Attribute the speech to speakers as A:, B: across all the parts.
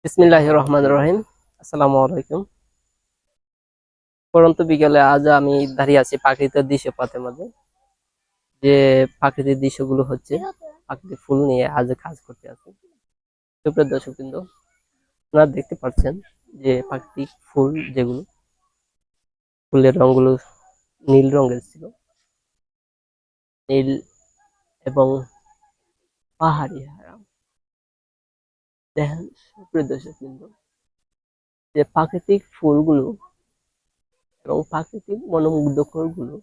A: বিসমিল্লাহির রহমানির রহিম। আসসালামু আলাইকুম। পড়ন্ত বিকেলে আজ আমি দাঁড়িয়ে আছি প্রাকৃতিক দৃশ্যপথের মধ্যে। যে প্রাকৃতিক দৃশ্যগুলো হচ্ছে প্রাকৃতিক ফুল নিয়ে আজ কাজ করতে আছি। সুপ্রিয় দর্শকবৃন্দ, আপনারা দেখতে পাচ্ছেন যে প্রাকৃতিক ফুল যেগুলো, ফুলের রঙগুলো নীল রঙের ছিল। নীল এবং পাহাড়ি দেখেন সুপ্রিয় দর্শকবৃন্দ, যে প্রাকৃতিক ফুলগুলো এবং প্রাকৃতিক মনোমুগ্ধকর গুলো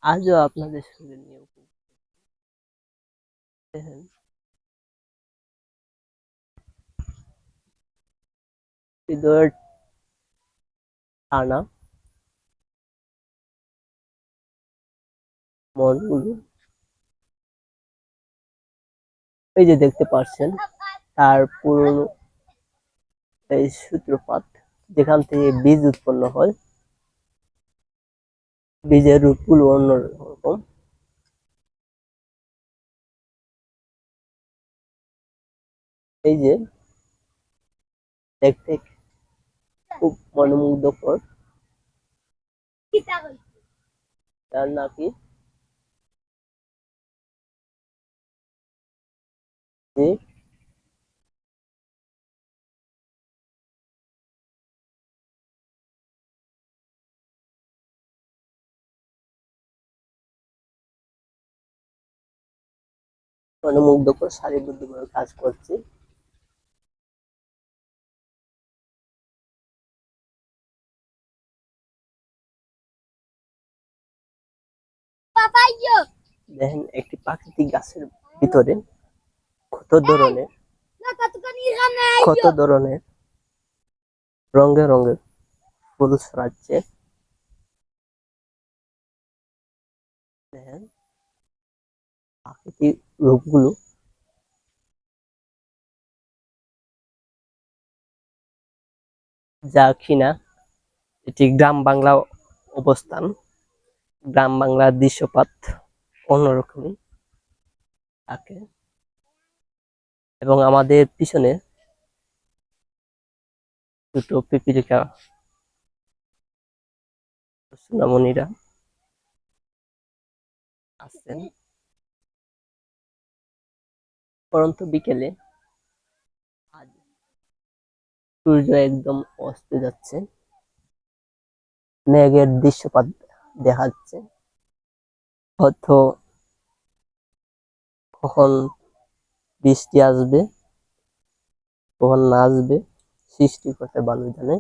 A: আজও আপনাদের সঙ্গে নিয়ে দেখেন হৃদয়ের টানা মনগুলো, এই যে দেখতে পাচ্ছেন তার পুরনো এই সূত্রপাত, যেখান থেকে বীজ উৎপন্ন হয়। বীজের রূপগুলো অন্যরকম। এই যে দেখতে খুব মনোমুগ্ধকর, তার নাকি যে মনোমুগ্ধকর সারিবদ্ধভাবে কাজ করছে। দেখেন একটি প্রাকৃতিক গাছের ভিতরে কত ধরনের রঙে রঙের ফুল ছড়াচ্ছে। দেখেন প্রাকৃতিক রূপগুলো, যা কিনা এটি গ্রাম বাংলা অবস্থান। গ্রাম বাংলার দৃশ্যপট অন্যরকমই থাকে। এবং আমাদের পিছনে দুটো পিপীলিকা সোনামণিরা আছেন। পরন্ত বিকেলে আজ সূর্য একদম অস্ত যাচ্ছে, মেঘের দৃশ্যপট দেখা যাচ্ছে। হয়তো কখন বৃষ্টি আসবে, কখন না আসবে, সৃষ্টি করতে ভালো জানে।